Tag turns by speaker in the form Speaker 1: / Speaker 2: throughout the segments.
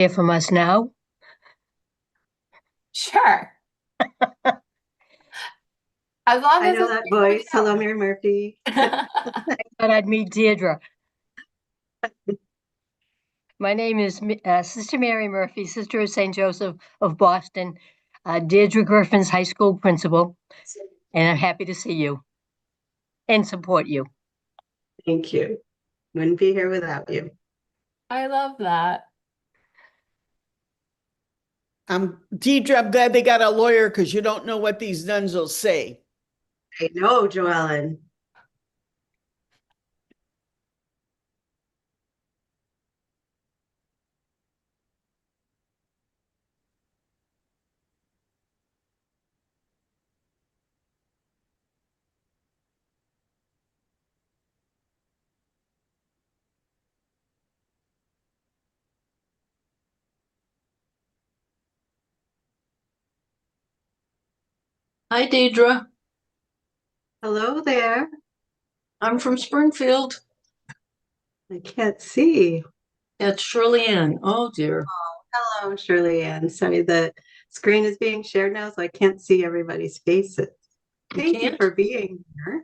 Speaker 1: Hear from us now.
Speaker 2: Sure. As long
Speaker 3: I
Speaker 2: as
Speaker 3: know
Speaker 2: it's
Speaker 3: that voice. Hello,
Speaker 2: before
Speaker 3: Mary Murphy.
Speaker 2: the
Speaker 1: Thought I'd meet Deirdre. My name is Sister Mary Murphy, Sister of St. Joseph of Boston, Deirdre Griffin's high school principal, and I'm happy to see you and support you.
Speaker 3: Thank you. Wouldn't be here without you.
Speaker 2: I love that.
Speaker 4: Deidre, I'm glad they got a lawyer because you don't know what these nuns will say.
Speaker 3: I know, Joellen.
Speaker 5: Hi, Deidre.
Speaker 3: Hello there.
Speaker 5: I'm from Springfield.
Speaker 3: I can't see.
Speaker 5: It's Shirley Ann. Oh, dear.
Speaker 3: Hello, Shirley Ann. Sorry, the screen is being shared now, so I can't see everybody's faces.
Speaker 5: You
Speaker 3: Thank you
Speaker 5: can't?
Speaker 3: for being here.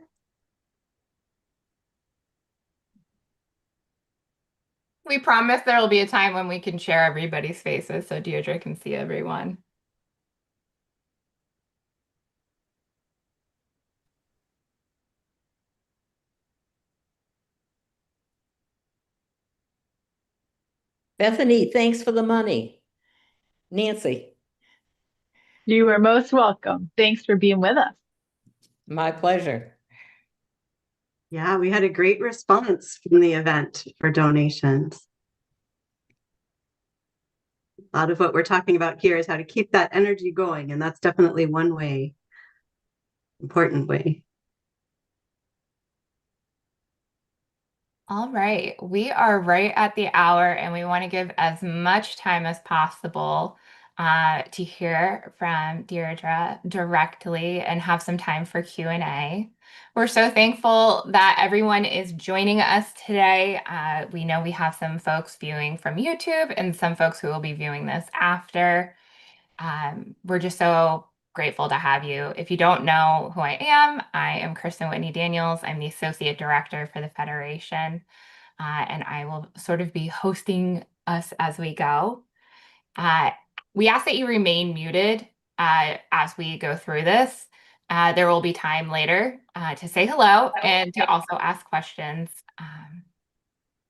Speaker 2: We promise there will be a time when we can share everybody's faces so Deirdre can see everyone.
Speaker 6: Bethany, thanks for the money. Nancy,
Speaker 7: You are most welcome. Thanks for being with us.
Speaker 6: my pleasure.
Speaker 3: Yeah, we had a great response from the event for donations. A lot of what we're talking about here is how to keep that energy going, and that's definitely one way, important way.
Speaker 2: All right, we are right at the hour and we want to give as much time as possible to hear from Deirdre directly and have some time for Q&A. We're so thankful that everyone is joining us today. We know we have some folks viewing from YouTube and some folks who will be viewing this after. We're just so grateful to have you. If you don't know who I am Kristen Whitney Daniels. I'm the Associate Director for the Federation, and I will sort of be hosting us as we go. We ask that you remain muted as we go through this. There will be time later to say hello and to also ask questions,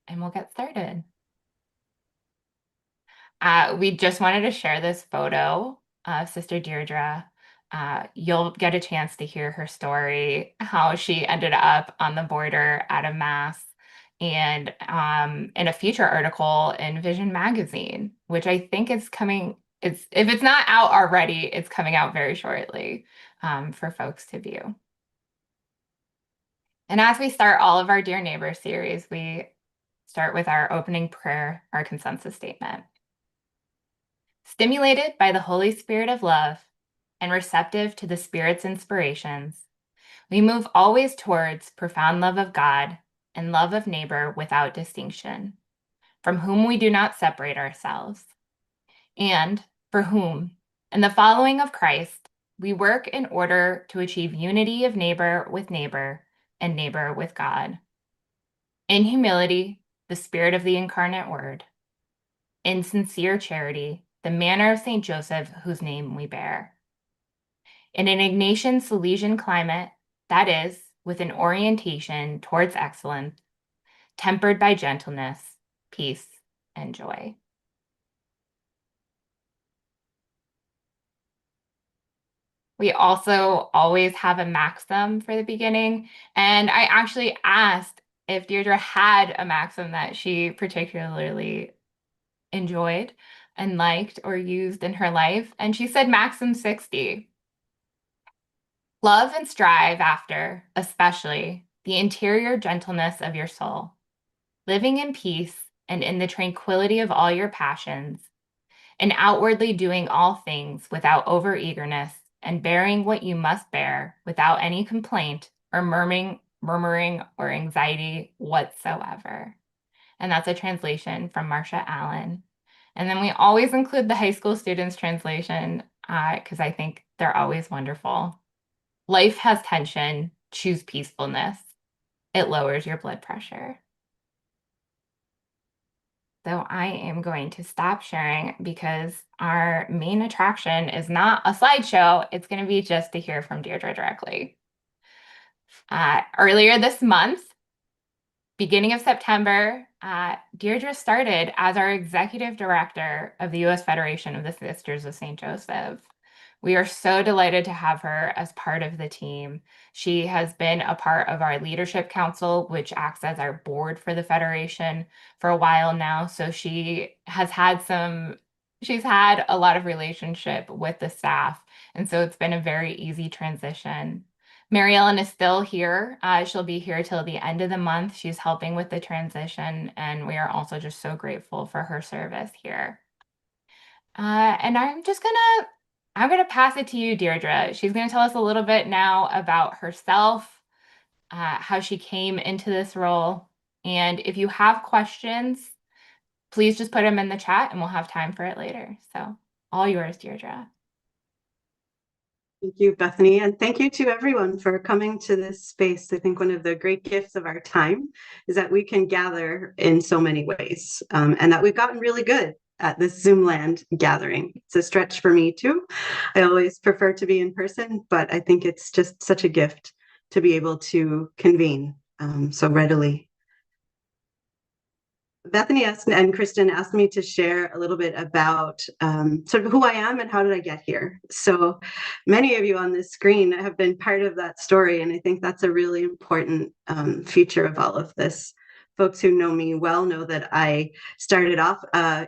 Speaker 2: and we'll get started. We just wanted to share this photo of Sister Deirdre. You'll get a chance to hear her story, how she ended up on the border at a mass, and in a future article in Vision Magazine, which I think is coming. If it's not out already, it's coming out very shortly for folks to view. And as we start all of our Dear Neighbor series, we start with our opening prayer, our consensus statement. Stimulated by the Holy Spirit of love and receptive to the Spirit's inspirations, we move always towards profound love of God and love of neighbor without distinction, from whom we do not separate ourselves, and for whom, in the following of Christ, we work in order to achieve unity of neighbor with neighbor and neighbor with God. In humility, the spirit of the incarnate word. In sincere charity, the manner of St. Joseph, whose name we bear. In an Ignatian Salesian climate, that is, with an orientation towards excellence, tempered by gentleness, peace, and joy. We also always have a maxim for the beginning, and I actually asked if Deirdre had a maxim that she particularly enjoyed and liked or used in her life, and she said Maxim 60. Love and strive after, especially, the interior gentleness of your soul, living in peace and in the tranquility of all your passions, and outwardly doing all things without overeagerness, and bearing what you must bear without any complaint or murmuring or anxiety whatsoever. And that's a translation from Marcia Allen. And then we always include the high school students translation because I think they're always wonderful. Life has tension. Choose peacefulness. It lowers your blood pressure. So I am going to stop sharing because our main attraction is not a slideshow. It's going to be just to hear from Deirdre directly. Earlier this month, beginning of September, Deirdre started as our executive director of the U.S. Federation of the Sisters of St. Joseph. We are so delighted to have her as part of the team. She has been a part of our leadership council, which acts as our board for the Federation for a while now. So she's had a lot of relationship with the staff. And so it's been a very easy transition. Mary Ellen is still here. She'll be here till the end of the month. She's helping with the transition, and we are also just so grateful for her service here. And I'm gonna pass it to you, Deirdre. She's gonna tell us a little bit now about herself, how she came into this role. And if you have questions, please just put them in the chat and we'll have time for it later. So all yours, Deirdre.
Speaker 3: Thank you, Bethany, and thank you to everyone for coming to this space. I think one of the great gifts of our time is that we can gather in so many ways, and that we've gotten really good at this Zoomland gathering. It's a stretch for me too. I always prefer to be in person, but I think it's just such a gift to be able to convene so readily. Bethany and Kristen asked me to share a little bit about sort of who I am and how did I get here. So many of you on this screen have been part of that story, and I think that's a really important feature of all of this. Folks who know me well know that I started off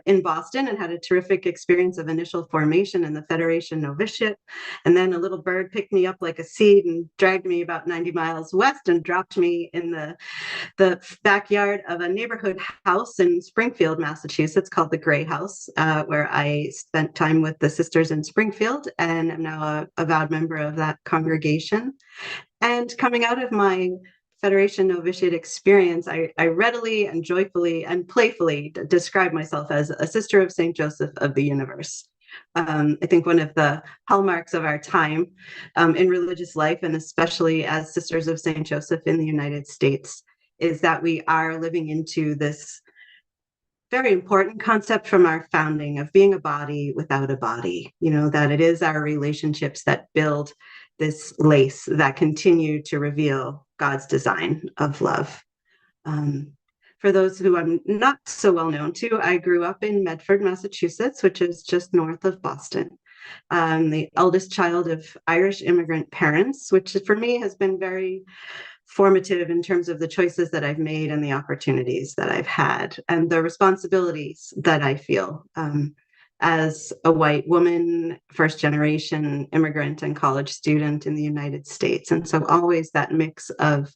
Speaker 3: in Boston and had a terrific experience of initial formation in the Federation novitiate. And then a little bird picked me up like a seed and dragged me about 90 miles west and dropped me in the backyard of a neighborhood house in Springfield, Massachusetts called the Gray House, where I spent time with the sisters in Springfield and am now a vowed member of that congregation. And coming out of my Federation novitiate experience, I readily and joyfully and playfully describe myself as a sister of St. Joseph of the universe. I think one of the hallmarks of our time in religious life, and especially as Sisters of St. Joseph in the United States, is that we are living into this very important concept from our founding of being a body without a body, that it is our relationships that build this lace that continue to reveal God's design of love. For those who I'm not so well known to, I grew up in Medford, Massachusetts, which is just north of Boston. The eldest child of Irish immigrant parents, which for me has been very formative in terms of the choices that I've made and the opportunities that I've had and the responsibilities that I feel as a white woman, first generation immigrant and college student in the United States. And so always that mix of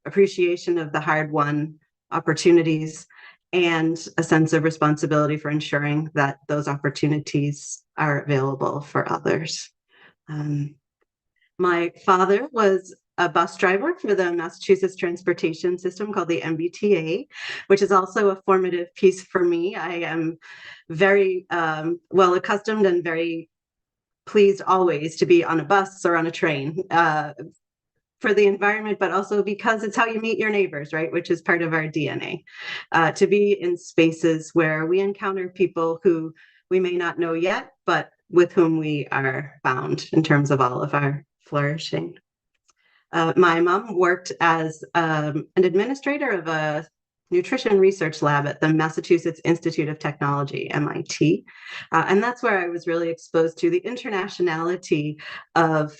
Speaker 3: appreciation of the hard-won opportunities and a sense of responsibility for ensuring that those opportunities are available for others. My father was a bus driver for the Massachusetts transportation system called the MBTA, which is also a formative piece for me. I am very well accustomed and very pleased always to be on a bus or on a train for the environment, but also because it's how you meet your neighbors, right? Which is part of our DNA. To be in spaces where we encounter people who we may not know yet, but with whom we are bound in terms of all of our flourishing. My mom worked as an administrator of a nutrition research lab at the Massachusetts Institute of Technology, MIT. And that's where I was really exposed to the internationality of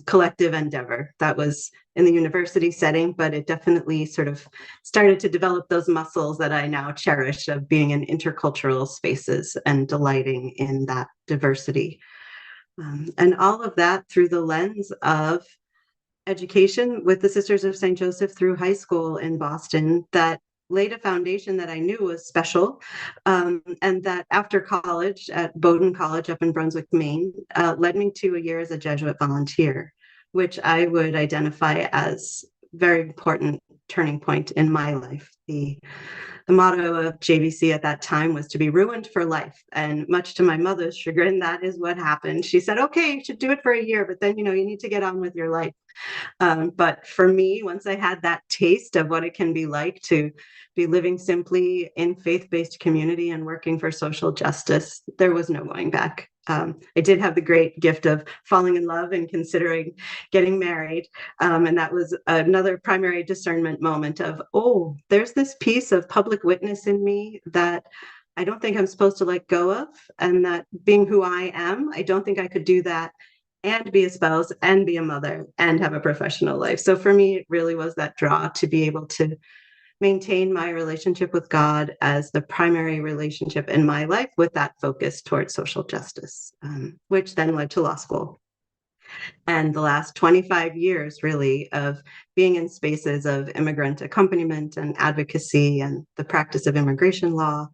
Speaker 3: collective endeavor. That was in the university setting, but it definitely sort of started to develop those muscles that I now cherish of being in intercultural spaces and delighting in that diversity. And all of that through the lens of education with the Sisters of St. Joseph through high school in Boston that laid a foundation that I knew was special, and that after college at Bowdoin College up in Brunswick, Maine, led me to a year as a Jesuit volunteer, which I would identify as very important turning point in my life. The the motto of JVC at that time was to be ruined for life. And much to my mother's chagrin, that is what happened. She said, okay, you should do it for a year, but then, you need to get on with your life. But for me, once I had that taste of what it can be like to be living simply in faith-based community and working for social justice, there was no going back. I did have the great gift of falling in love and considering getting married. And that was another primary discernment moment of, oh, there's this piece of public witness in me that I don't think I'm supposed to let go of. And that being who I am, I don't think I could do that and be a spouse and be a mother and have a professional life. So for me, it really was that draw to be able to maintain my relationship with God as the primary relationship in my life with that focus towards social justice, which then led to law school. And the last 25 years really of being in spaces of immigrant accompaniment and advocacy and the practice of immigration law,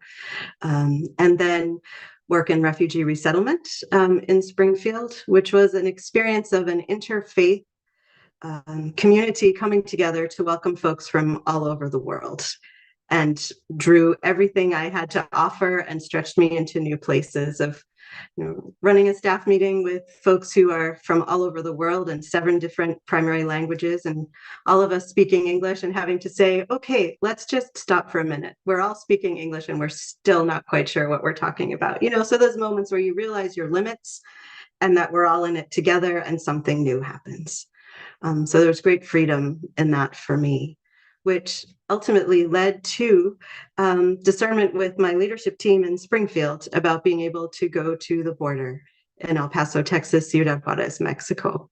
Speaker 3: and then work in refugee resettlement in Springfield, which was an experience of an interfaith community coming together to welcome folks from all over the world, and drew everything I had to offer and stretched me into new places of running a staff meeting with folks who are from all over the world in 7 different primary languages, and all of us speaking English and having to say, okay, let's just stop for a minute. We're all speaking English and we're still not quite sure what we're talking about. So those moments where you realize your limits and that we're all in it together and something new happens. So there's great freedom in that for me, which ultimately led to discernment with my leadership team in Springfield about being able to go to the border in El Paso, Texas, Ciudad Juarez, Mexico.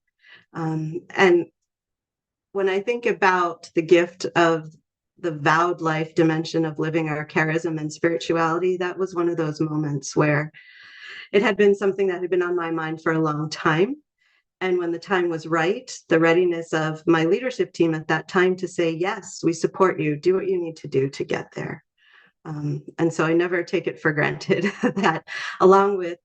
Speaker 3: And when I think about the gift of the vowed life dimension of living our charism and spirituality, that was one of those moments where it had been something that had been on my mind for a long time. And when the time was right, the readiness of my leadership team at that time to say, yes, we support you, do what you need to do to get there. And so I never take it for granted that along with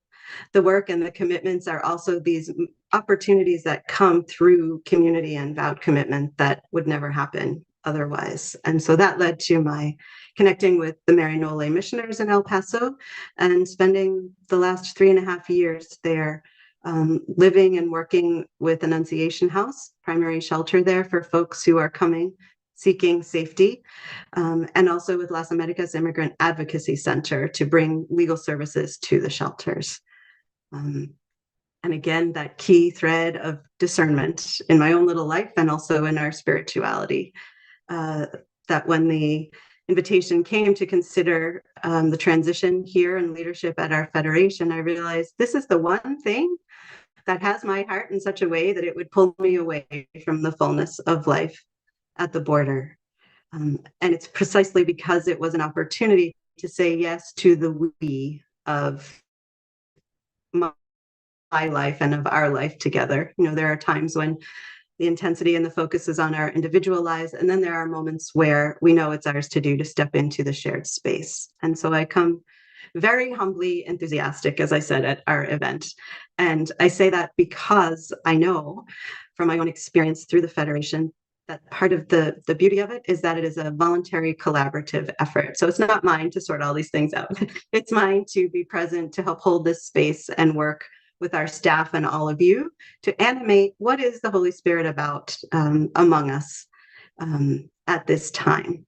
Speaker 3: the work and the commitments are also these opportunities that come through community and vowed commitment that would never happen otherwise. And so that led to my connecting with the Mary Nole Missioners in El Paso and spending the last 3.5 years there. Living and working with Annunciation House, primary shelter there for folks who are coming, seeking safety, and also with Las Americas Immigrant Advocacy Center to bring legal services to the shelters. And again, that key thread of discernment in my own little life and also in our spirituality, that when the invitation came to consider the transition here and leadership at our federation, I realized this is the one thing that has my heart in such a way that it would pull me away from the fullness of life at the border. And it's precisely because it was an opportunity to say yes to the we of my life and of our life together. There are times when the intensity and the focus is on our individual lives, and then there are moments where we know it's ours to do to step into the shared space. And so I come very humbly enthusiastic, as I said, at our event. And I say that because I know from my own experience through the Federation that part of the beauty of it is that it is a voluntary collaborative effort. So it's not mine to sort all these things out. It's mine to be present, to help hold this space and work with our staff and all of you to animate what is the Holy Spirit about among us at this time.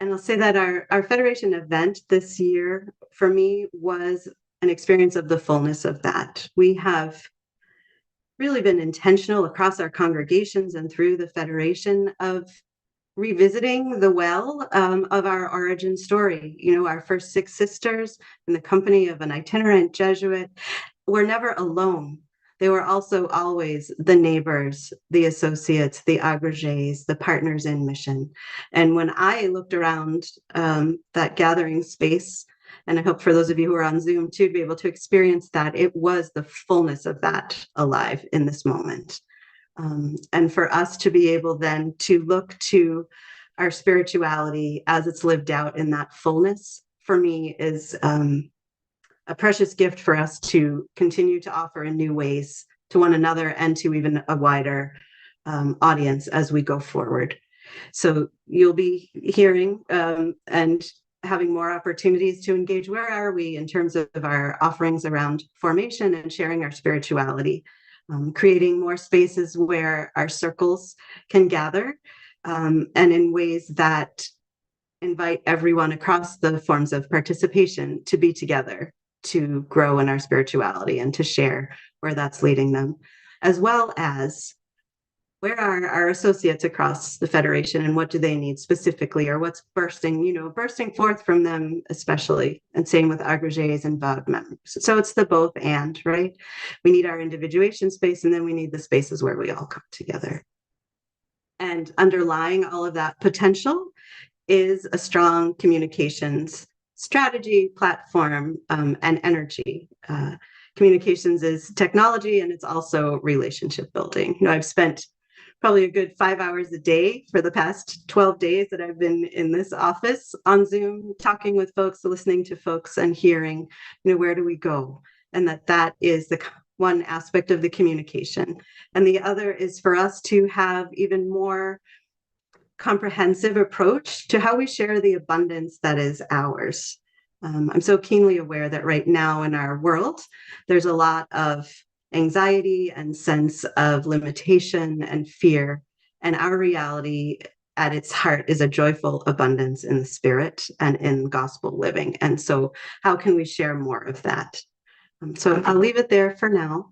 Speaker 3: And I'll say that our Federation event this year, for me, was an experience of the fullness of that. We have really been intentional across our congregations and through the Federation of revisiting the well of our origin story. Our first 6 sisters in the company of an itinerant Jesuit were never alone. They were also always the neighbors, the associates, the agrégés, the partners in mission. And when I looked around that gathering space, and I hope for those of you who are on Zoom too, to be able to experience that, it was the fullness of that alive in this moment. And for us to be able then to look to our spirituality as it's lived out in that fullness, for me, is a precious gift for us to continue to offer in new ways to one another and to even a wider audience as we go forward. So you'll be hearing and having more opportunities to engage. Where are we in terms of our offerings around formation and sharing our spirituality? Creating more spaces where our circles can gather, and in ways that invite everyone across the forms of participation to be together, to grow in our spirituality and to share where that's leading them, as well as where are our associates across the Federation and what do they need specifically, or what's bursting forth from them especially, and same with agrégés and VOD members. So it's the both and, right? We need our individuation space, and then we need the spaces where we all come together. And underlying all of that potential is a strong communications strategy, platform, and energy. Communications is technology, and it's also relationship building. I've spent probably a good 5 hours a day for the past 12 days that I've been in this office on Zoom, talking with folks, listening to folks, and hearing, where do we go? And that is the one aspect of the communication. And the other is for us to have even more comprehensive approach to how we share the abundance that is ours. I'm so keenly aware that right now in our world, there's a lot of anxiety and sense of limitation and fear. And our reality at its heart is a joyful abundance in the spirit and in gospel living. And so how can we share more of that? So I'll leave it there for now,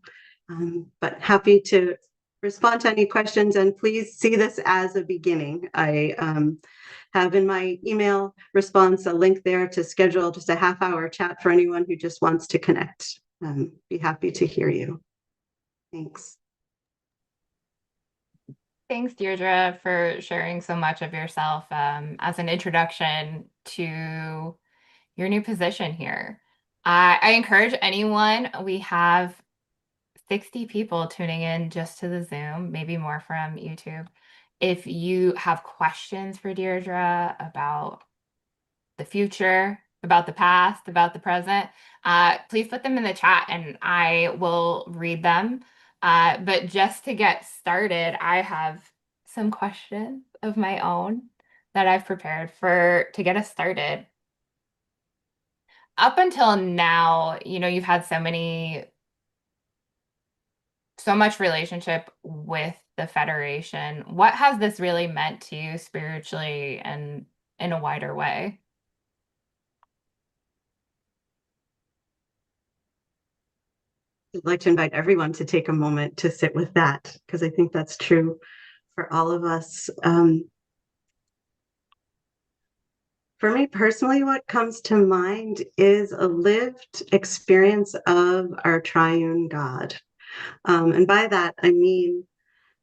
Speaker 3: but happy to respond to any questions, and please see this as a beginning. I have in my email response a link there to schedule just a half-hour chat for anyone who just wants to connect. Be happy to hear you. Thanks.
Speaker 2: Thanks, Deirdre, for sharing so much of yourself as an introduction to your new position here. I encourage anyone, we have 60 people tuning in just to the Zoom, maybe more from YouTube. If you have questions for Deirdre about the future, about the past, about the present, please put them in the chat and I will read them. But just to get started, I have some questions of my own that I've prepared to get us started. Up until now, you've had so much relationship with the Federation. What has this really meant to you spiritually and in a wider way?
Speaker 3: I'd like to invite everyone to take a moment to sit with that, because I think that's true for all of us. For me personally, what comes to mind is a lived experience of our triune God. And by that, I mean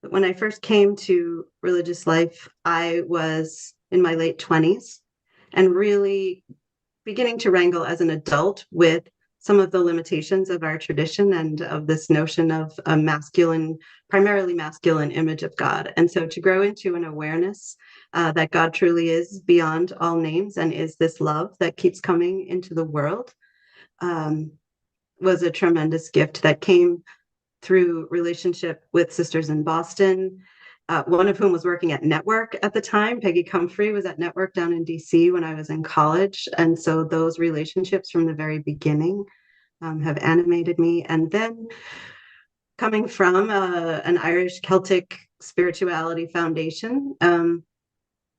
Speaker 3: that when I first came to religious life, I was in my late 20s and really beginning to wrangle as an adult with some of the limitations of our tradition and of this notion of a primarily masculine image of God. And so to grow into an awareness that God truly is beyond all names and is this love that keeps coming into the world was a tremendous gift that came through relationship with sisters in Boston, one of whom was working at Network at the time. Peggy Comfrey was at Network down in DC when I was in college. And so those relationships from the very beginning have animated me. And then coming from an Irish Celtic spirituality foundation,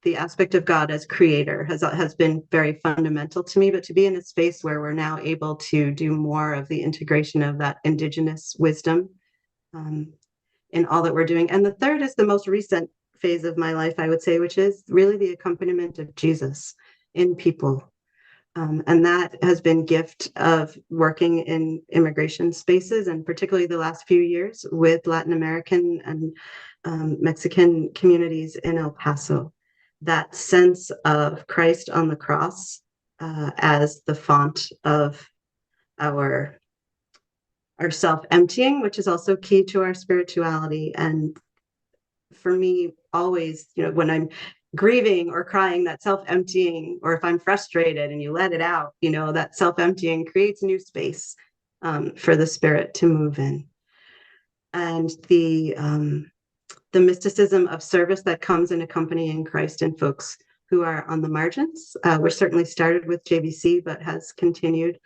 Speaker 3: the aspect of God as creator has been very fundamental to me. But to be in a space where we're now able to do more of the integration of that indigenous wisdom in all that we're doing. And the third is the most recent phase of my life, I would say, which is really the accompaniment of Jesus in people. And that has been gift of working in immigration spaces, and particularly the last few years with Latin American and Mexican communities in El Paso. That sense of Christ on the cross as the font of our self-emptying, which is also key to our spirituality. And for me, always, when I'm grieving or crying, that self-emptying, or if I'm frustrated and you let it out, that self-emptying creates new space for the spirit to move in. And the the mysticism of service that comes in accompanying Christ and folks who are on the margins. We're certainly started with JBC, but has continued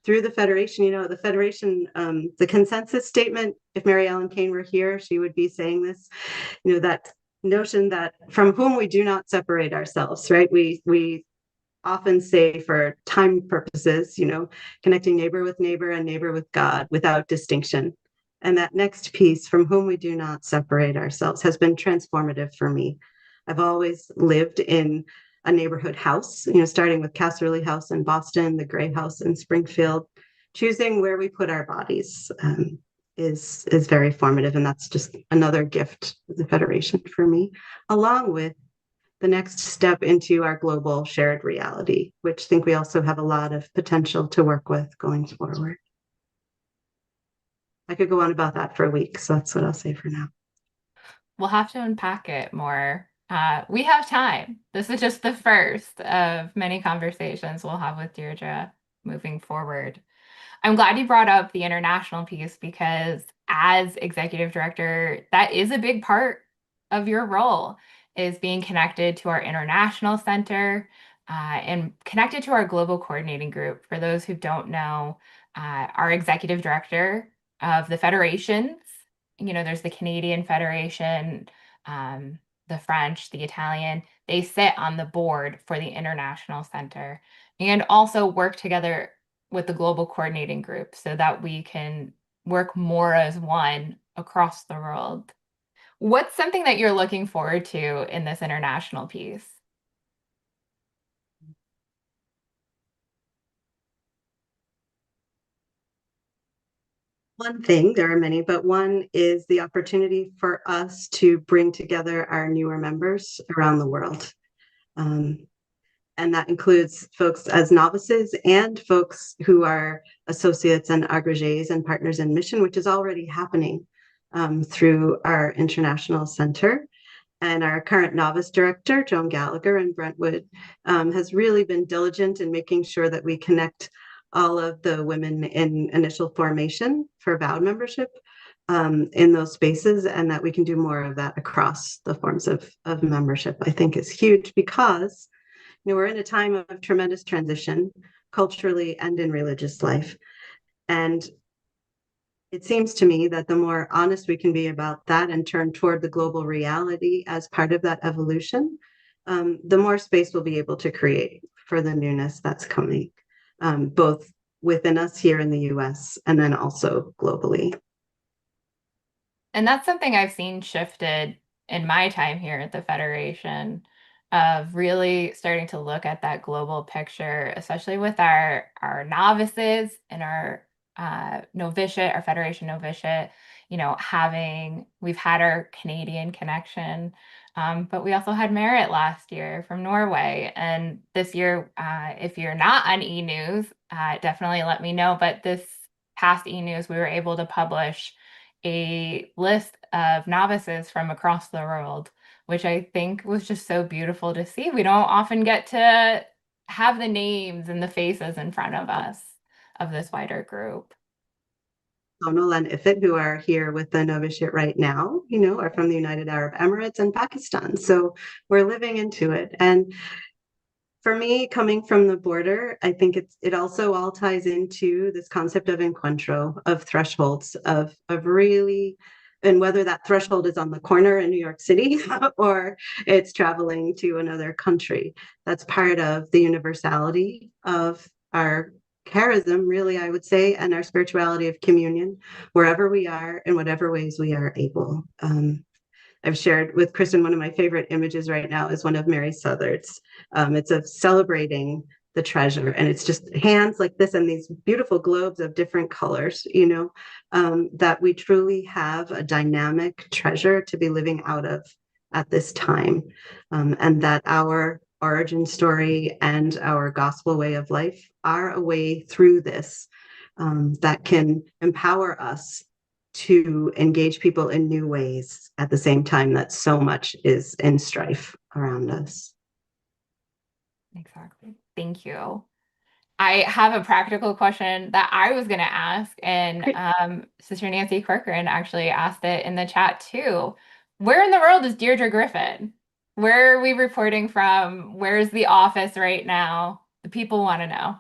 Speaker 3: through the Federation. You know, the Federation, the consensus statement, if Mary Ellen Kane were here, she would be saying this, you know, that notion that from whom we do not separate ourselves, right? We often say for time purposes, you know, connecting neighbor with neighbor and neighbor with God without distinction. And that next piece, from whom we do not separate ourselves, has been transformative for me. I've always lived in a neighborhood house, you know, starting with Casserly House in Boston, the Gray House in Springfield. Choosing where we put our bodies is very formative, and that's just another gift of the Federation for me, along with the next step into our global shared reality, which I think we also have a lot of potential to work with going forward. I could go on about that for a week, so that's what I'll say for now.
Speaker 2: We'll have to unpack it more. We have time. This is just the first of many conversations we'll have with Deirdre moving forward. I'm glad you brought up the international piece because as executive director, that is a big part of your role, is being connected to our international center and connected to our global coordinating group. For those who don't know, our executive director of the federations, you know, there's the Canadian Federation, the French, the Italian, they sit on the board for the International Center and also work together with the global coordinating group so that we can work more as one across the world. What's something that you're looking forward to in this international piece?
Speaker 3: One thing, there are many, but one is the opportunity for us to bring together our newer members around the world. And that includes folks as novices and folks who are associates and agrégés and partners in mission, which is already happening through our international center. And our current novice director, Joan Gallagher in Brentwood, has really been diligent in making sure that we connect all of the women in initial formation for VOW membership in those spaces, and that we can do more of that across the forms of membership, I think is huge, because you know, we're in a time of tremendous transition culturally and in religious life. And it seems to me that the more honest we can be about that and turn toward the global reality as part of that evolution, the more space we'll be able to create for the newness that's coming, both within us here in the US and then also globally.
Speaker 2: And that's something I've seen shifted in my time here at the Federation, of really starting to look at that global picture, especially with our novices and our novitiate, our Federation novitiate, you know, we've had our Canadian connection, but we also had Merit last year from Norway. And this year, if you're not on eNews, definitely let me know. But this past eNews, we were able to publish a list of novices from across the world, which I think was just so beautiful to see. We don't often get to have the names and the faces in front of us of this wider group.
Speaker 3: Sonal and Ifit, who are here with the novitiate right now, you know, are from the United Arab Emirates and Pakistan. So we're living into it. And for me, coming from the border, I think it also all ties into this concept of encuentro, of thresholds, of really, and whether that threshold is on the corner in New York City or it's traveling to another country. That's part of the universality of our charism, really, I would say, and our spirituality of communion, wherever we are, in whatever ways we are able. I've shared with Kristen, one of my favorite images right now is one of Mary Southard's. It's of celebrating the treasure, and it's just hands like this and these beautiful globes of different colors, you know, that we truly have a dynamic treasure to be living out of at this time, and that our origin story and our gospel way of life are a way through this that can empower us to engage people in new ways at the same time that so much is in strife around us.
Speaker 2: Exactly. Thank you. I have a practical question that I was going to ask, and Sister Nancy Corcoran actually asked it in the chat too. where in the world is Deirdre Griffin? Where are we reporting from? Where's the office right now? The people want to know.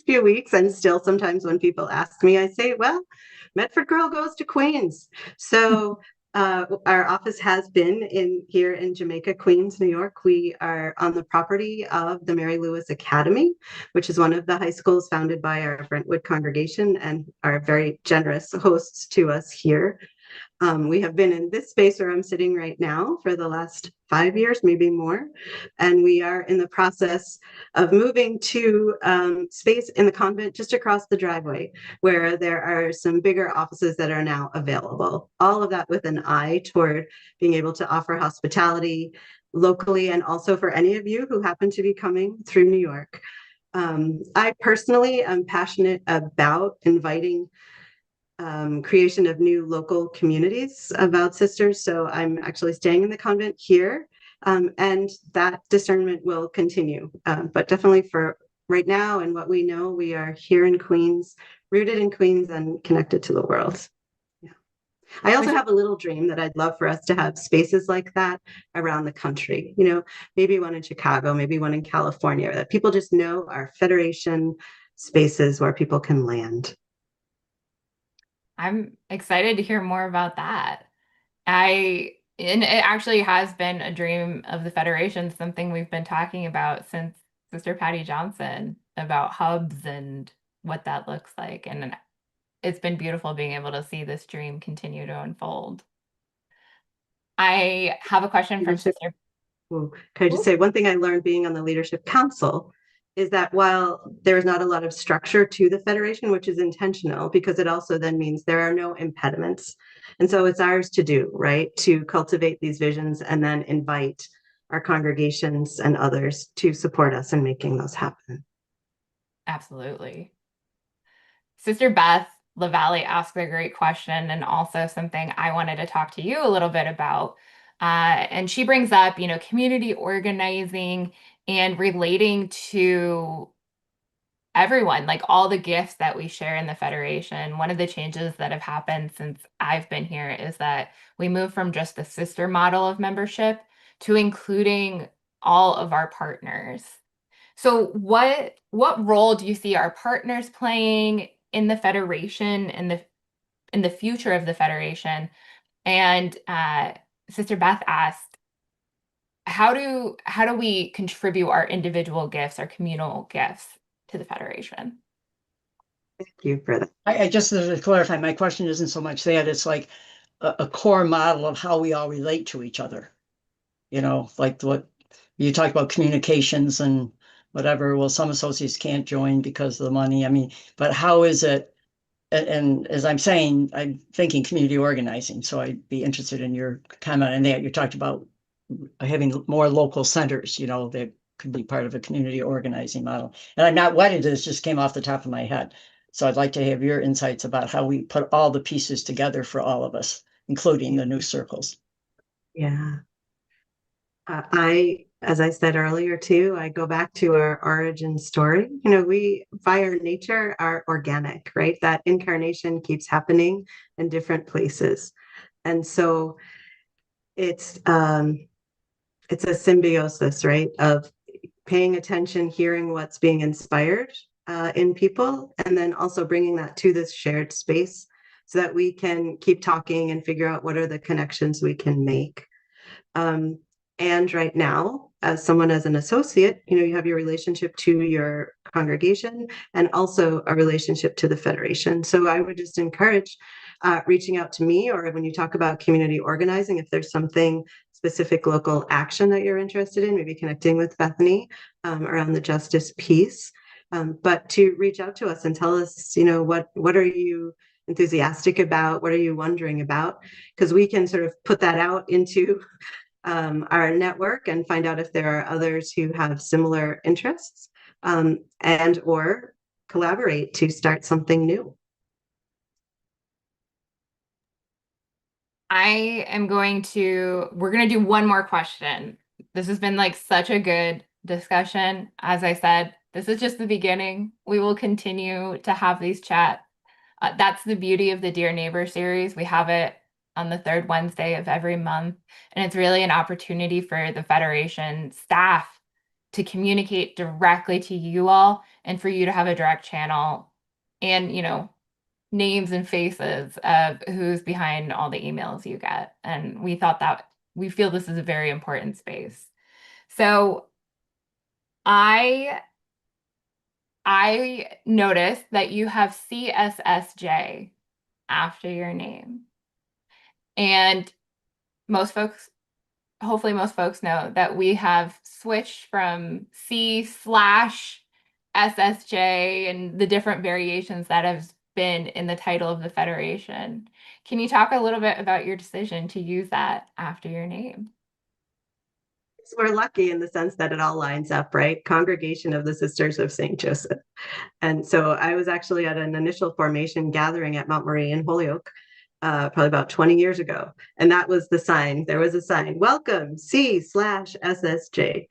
Speaker 3: Few weeks, and still sometimes when people ask me, I say, well, Medford girl goes to Queens. So our office has been here in Jamaica, Queens, New York. We are on the property of the Mary Lewis Academy, which is one of the high schools founded by our Brentwood congregation and are very generous hosts to us here. We have been in this space where I'm sitting right now for the last 5 years, maybe more. And we are in the process of moving to space in the convent just across the driveway, where there are some bigger offices that are now available. All of that with an eye toward being able to offer hospitality locally, and also for any of you who happen to be coming through New York. I personally am passionate about inviting creation of new local communities about sisters. So I'm actually staying in the convent here, and that discernment will continue. But definitely for right now and what we know, we are here in Queens, rooted in Queens and connected to the world. Yeah. I also have a little dream that I'd love for us to have spaces like that around the country. Maybe one in Chicago, maybe one in California, that people just know are Federation spaces where people can land.
Speaker 2: I'm excited to hear more about that. And it actually has been a dream of the Federation, something we've been talking about since Sister Patty Johnson, about hubs and what that looks like. And it's been beautiful being able to see this dream continue to unfold. I have a question from Sister.
Speaker 3: Can I just say one thing I learned being on the Leadership Council is that while there is not a lot of structure to the Federation, which is intentional, because it also then means there are no impediments. And so it's ours to do, right? To cultivate these visions and then invite our congregations and others to support us in making those happen.
Speaker 2: Absolutely. Sister Beth LaValle asked a great question, and also something I wanted to talk to you a little bit about. And she brings up, community organizing and relating to everyone, like all the gifts that we share in the Federation. One of the changes that have happened since I've been here is that we moved from just the sister model of membership to including all of our partners. So what role do you see our partners playing in the Federation, in the future of the Federation? And Sister Beth asked, how do we contribute our individual gifts, our communal gifts to the Federation?
Speaker 3: Thank you for that.
Speaker 4: I just to clarify, my question isn't so much that, it's like a core model of how we all relate to each other. Like what you talked about, communications and whatever. Well, some associates can't join because of the money. I mean, but how is it? And as I'm saying, I'm thinking community organizing. So I'd be interested in your comment on that. You talked about having more local centers, that could be part of a community organizing model. And I'm not wedded to this, just came off the top of my head. So I'd like to have your insights about how we put all the pieces together for all of us, including the new circles.
Speaker 3: Yeah. As I said earlier too, I go back to our origin story. We, by our nature, are organic, right? That incarnation keeps happening in different places. And so it's a symbiosis, right? Of paying attention, hearing what's being inspired in people, and then also bringing that to this shared space so that we can keep talking and figure out what are the connections we can make. And right now, as an associate, you have your relationship to your congregation and also a relationship to the Federation. So I would just encourage reaching out to me, or when you talk about community organizing, if there's something specific local action that you're interested in, maybe connecting with Bethany around the justice piece. But to reach out to us and tell us, what are you enthusiastic about? What are you wondering about? Because we can sort of put that out into our network and find out if there are others who have similar interests, and or collaborate to start something new.
Speaker 2: We're going to do one more question. This has been like such a good discussion. As I said, this is just the beginning. We will continue to have these chats. That's the beauty of the Dear Neighbor series. We have it on the third Wednesday of every month. And it's really an opportunity for the Federation staff to communicate directly to you all and for you to have a direct channel and, names and faces of who's behind all the emails you get. And we feel this is a very important space. So I noticed that you have CSSJ after your name. And hopefully most folks know that we have switched from C/SSJ and the different variations that have been in the title of the Federation. Can you talk a little bit about your decision to use that after your name?
Speaker 3: We're lucky in the sense that it all lines up, right? Congregation of the Sisters of St. Joseph. And so I was actually at an initial formation gathering at Montmarie in Holyoke, probably about 20 years ago. And that was the sign. There was a sign, welcome C/SSJ.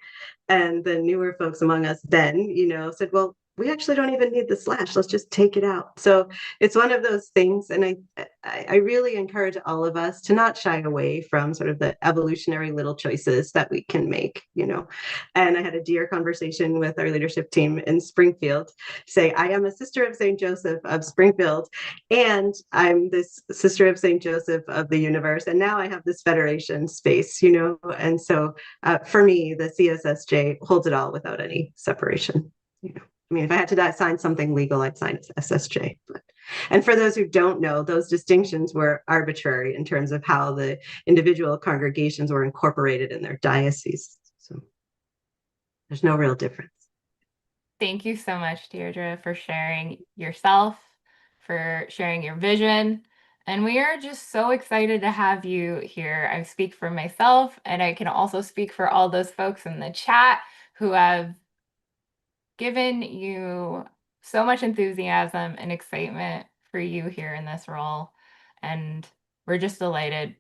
Speaker 3: And the newer folks among us then, said, well, we actually don't even need the slash. Let's just take it out. So it's one of those things. And I really encourage all of us to not shy away from sort of the evolutionary little choices that we can make, And I had a dear conversation with our leadership team in Springfield, say, I am a sister of St. Joseph of Springfield, and I'm this sister of St. Joseph of the universe. And now I have this Federation space, And so for me, the CSSJ holds it all without any separation. I mean, if I had to sign something legal, I'd sign SSJ. And for those who don't know, those distinctions were arbitrary in terms of how the individual congregations were incorporated in their dioceses. So there's no real difference.
Speaker 2: Thank you so much, Deirdre, for sharing yourself, for sharing your vision. And we are just so excited to have you here. I speak for myself, and I can also speak for all those folks in the chat who have given you so much enthusiasm and excitement for you here in this role. And we're just delighted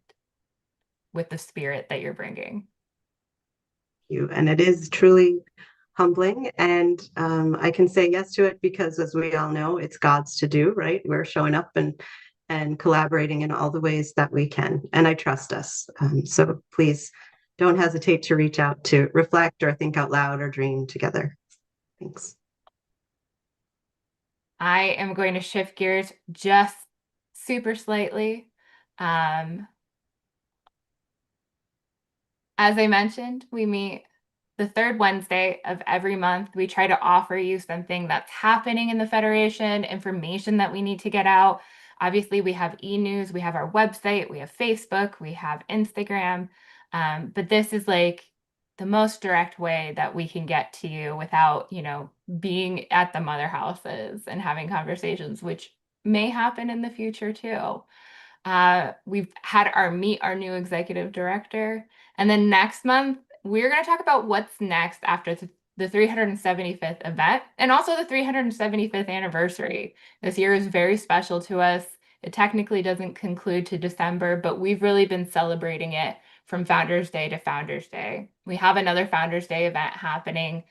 Speaker 2: with the spirit that you're bringing.
Speaker 3: And it is truly humbling. And I can say yes to it because, as we all know, it's God's to do, right? We're showing up and collaborating in all the ways that we can. And I trust us. So please don't hesitate to reach out to reflect or think out loud or dream together. Thanks.
Speaker 2: I am going to shift gears just super slightly. As I mentioned, we meet the third Wednesday of every month. We try to offer you something that's happening in the Federation, information that we need to get out. Obviously, we have e-news, we have our website, we have Facebook, we have Instagram. But this is like the most direct way that we can get to you without, being at the mother houses and having conversations, which may happen in the future too. We've had our meet our new executive director. And then next month, we're going to talk about what's next after the 375th event and also the 375th anniversary. This year is very special to us. It technically doesn't conclude to December, but we've really been celebrating it from Founders Day to Founders Day. We have another Founders Day event happening.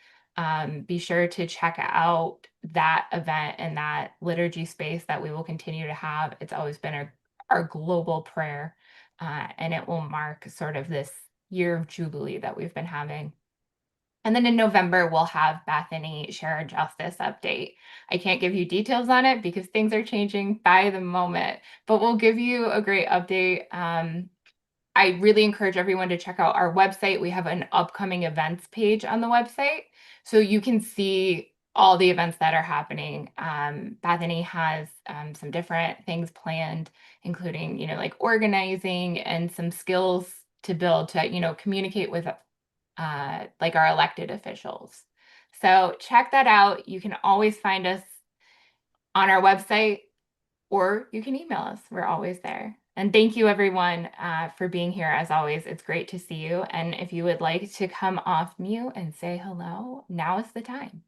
Speaker 2: Be sure to check out that event and that liturgy space that we will continue to have. It's always been our global prayer, and it will mark sort of this year of Jubilee that we've been having. And then in November, we'll have Bethany share a justice update. I can't give you details on it because things are changing by the moment, but we'll give you a great update. I really encourage everyone to check out our website. We have an upcoming events page on the website, so you can see all the events that are happening. Bethany has some different things planned, including, like organizing and some skills to build to, communicate with like our elected officials. So check that out. You can always find us on our website, or you can email us. We're always there. And thank you, everyone, for being here. As always, it's great to see you. And if you would like to come off mute and say hello, now is the time.